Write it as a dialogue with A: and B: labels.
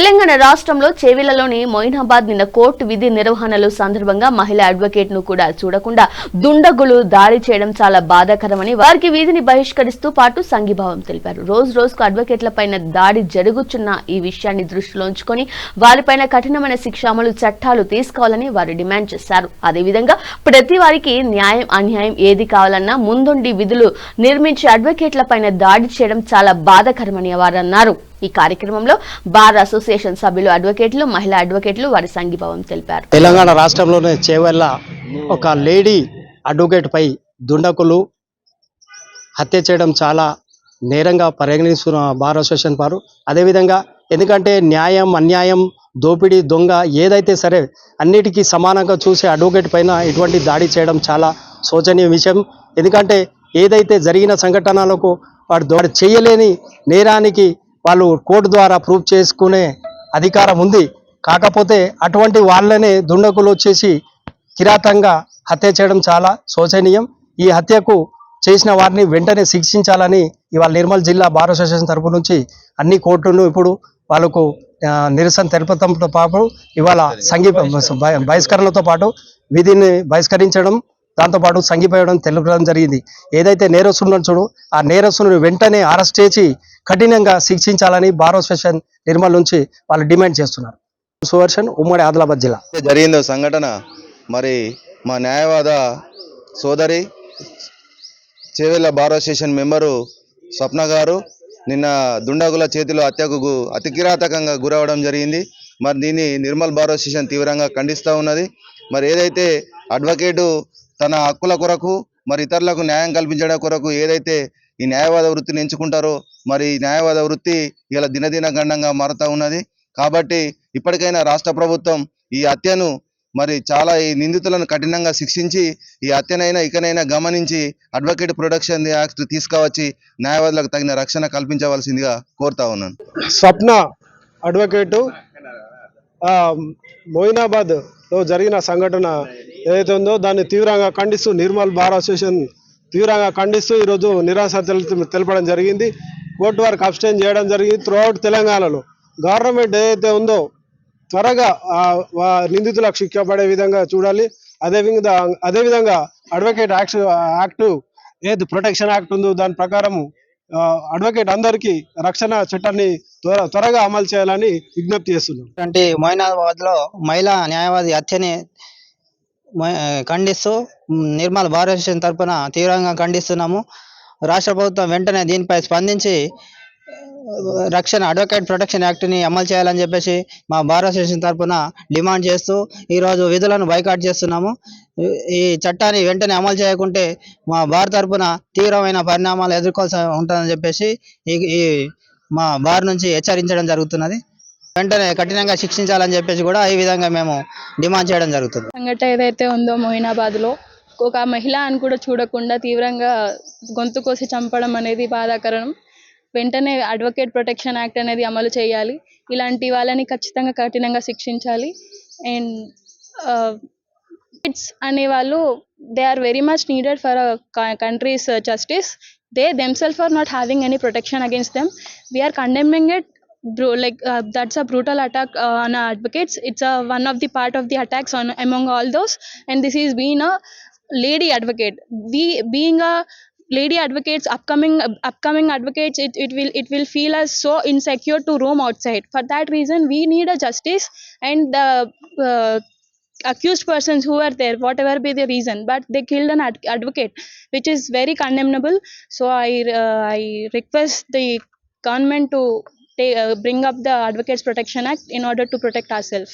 A: తెలంగాణ రాష్ట్రంలో చేవెళ్లలోని మొయినాబాద్ నిన్న కోర్టు విధి నిర్వహణలు సందర్భంగా మహిళా అడ్వకేట్ ను కూడా చూడకుండా దుండగులు దాడి చేయడం చాలా బాధాకరమని వారికి వీధిని బహిష్కరిస్తూ పాటు సంఘీభావం తెలిపారు. రోజు రోజుకు అడ్వకేట్లపైన దాడి జరుగుతున్న ఈ విషయాన్ని దృష్టిలో ఉంచుకొని వారిపైన కఠినమైన శిక్ష అమలు చట్టాలు తీసుకోవాలని వారు డిమాండ్ చేశారు. అదేవిధంగా ప్రతి వారికి న్యాయం అన్యాయం ఏది కావాలన్నా ముందుండి విధులు నిర్మించే అడ్వకేట్లపైన దాడి చేయడం చాలా బాధాకరమని వారు అన్నారు. ఈ కార్యక్రమంలో బార్ అసోసియేషన్ సభ్యులు, అడ్వకేట్లు, మహిళా అడ్వకేట్లు వారి సంఘీభావం తెలిపారు.
B: తెలంగాణ రాష్ట్రంలోనే చేవెళ్ల ఒక లేడీ అడ్వకేట్ పై దుండకులు హత్య చేయడం చాలా నేరంగా పరిగణిస్తున్న బార్ అసోసియేషన్ వారు. అదేవిధంగా ఎందుకంటే న్యాయం అన్యాయం దోపిడీ దొంగ ఏదైతే సరే అన్నిటికీ సమానంగా చూసే అడ్వకేట్ పైన ఇటువంటి దాడి చేయడం చాలా శోచనీయ విషయం. ఎందుకంటే ఏదైతే జరిగిన సంఘటనలకు వాడు చేయలేని నేరానికి వాళ్ళు కోర్టు ద్వారా ప్రూవ్ చేసుకునే అధికారం ఉంది. కాకపోతే అటువంటి వాళ్ళనే దుండకులు వచ్చేసి కిరాతంగా హత్య చేయడం చాలా శోచనీయం. ఈ హత్యకు చేసిన వారిని వెంటనే శిక్షించాలని ఇవాళ నిర్మల్ జిల్లా బార్ అసోసియేషన్ తరపు నుంచి అన్ని కోర్టులను ఇప్పుడు వాళ్ళకు నిరసన తెలుపడంతో పాటు ఇవాళ బహిష్కరణతో పాటు విధిని బహిష్కరించడం, దాంతోపాటు సంఘీభావం తెలుపడం జరిగింది. ఏదైతే నేరస్తులను చూడు ఆ నేరస్తులను వెంటనే అరెస్ట్ చేసి కఠినంగా శిక్షించాలని బార్ అసోసియేషన్ నిర్మల్ నుంచి వాళ్ళు డిమాండ్ చేస్తున్నారు. సువర్షన్, ఉమ్మడి ఆదిలాబాద్ జిల్లా.
C: జరిగిందో సంఘటన మరి మా న్యాయవాద సోదరి చేవెళ్ల బార్ అసోసియేషన్ మెంబరు స్వప్న గారు నిన్న దుండగుల చేతిలో హత్యకు అతి కిరాతకంగా గురవడం జరిగింది. మరి దీన్ని నిర్మల్ బార్ అసోసియేషన్ తీవ్రంగా ఖండిస్తూ ఉన్నది. మరి ఏదైతే అడ్వకేటు తన హక్కుల కొరకు మరి ఇతరులకు న్యాయం కల్పించడం కొరకు ఏదైతే ఈ న్యాయవాద వృత్తిని ఎంచుకుంటారో మరి ఈ న్యాయవాద వృత్తి ఇలా దినదిన గండంగా మారుతూ ఉన్నది. కాబట్టి ఇప్పటికైనా రాష్ట్ర ప్రభుత్వం ఈ హత్యను మరి చాలా ఈ నిందితులను కఠినంగా శిక్షించి ఈ హత్యనైనా ఇకనైనా గమనించి అడ్వకేట్ ప్రొటెక్షన్ యాక్ట్ తీసుకువచ్చి న్యాయవాదులకు తగిన రక్షణ కల్పించవలసిందిగా కోరుతా ఉన్నాను.
D: స్వప్న అడ్వకేటు మొయినాబాద్ లో జరిగిన సంఘటన ఏదైతే ఉందో దాన్ని తీవ్రంగా ఖండిస్తూ నిర్మల్ బార్ అసోసియేషన్ తీవ్రంగా ఖండిస్తూ ఈరోజు నిరాశ తెలపడం జరిగింది. కోర్టు వారికి అబ్స్టైన్ చేయడం జరిగింది. త్రూఅవుట్ తెలంగాణలో గవర్నమెంట్ ఏదైతే ఉందో త్వరగా నిందితులకు శిక్ష పడే విధంగా చూడాలి. అదేవిధంగా అడ్వకేట్ యాక్ట్ ఏది ప్రొటెక్షన్ యాక్ట్ ఉందో దాని ప్రకారము అడ్వకేట్ అందరికీ రక్షణ చట్టాన్ని త్వరగా అమలు చేయాలని విజ్ఞప్తి చేస్తున్నాం.
E: అంటే మొయినాబాద్ లో మహిళా న్యాయవాది హత్యని ఖండిస్తూ నిర్మల్ బార్ అసోసియేషన్ తరఫున తీవ్రంగా ఖండిస్తున్నాము. రాష్ట్ర ప్రభుత్వం వెంటనే దీనిపై స్పందించి అడ్వకేట్ ప్రొటెక్షన్ యాక్ట్ని అమలు చేయాలని చెప్పేసి మా బార్ అసోసియేషన్ తరఫున డిమాండ్ చేస్తూ ఈరోజు విధులను బైకాట్ చేస్తున్నాము. ఈ చట్టాన్ని వెంటనే అమలు చేయకుంటే మా బార్ తరఫున తీవ్రమైన పరిణామాలు ఎదుర్కోవాల్సి ఉంటుందని చెప్పేసి ఈ మా బార్ నుంచి హెచ్చరించడం జరుగుతున్నది. వెంటనే కఠినంగా శిక్షించాలని చెప్పేసి కూడా ఈ విధంగా మేము డిమాండ్ చేయడం జరుగుతుంది.
F: సంఘటన ఏదైతే ఉందో మొయినాబాద్లో ఒక మహిళ అని కూడా చూడకుండా తీవ్రంగా గొంతు కోసి చంపడం అనేది బాధాకరం. వెంటనే అడ్వకేట్ ప్రొటెక్షన్ యాక్ట్ అనేది అమలు చేయాలి. ఇలాంటి వాళ్ళని ఖచ్చితంగా కఠినంగా శిక్షించాలి. అండ్ కిడ్స్ అనేవాళ్ళు they are very much needed for countries justice. They themselves are not having any protection against them. We are condemning it. That's a brutal attack on advocates. It's one of the part of the attacks on among all those. And this is being a lady advocate. We being a lady advocates, upcoming advocates, it will feel us so insecure to roam outside. For that reason, we need a justice and accused persons who are there, whatever be the reason, but they killed an advocate, which is very condemnable. So I request the government to bring up the Advocates Protection Act in order to protect ourselves.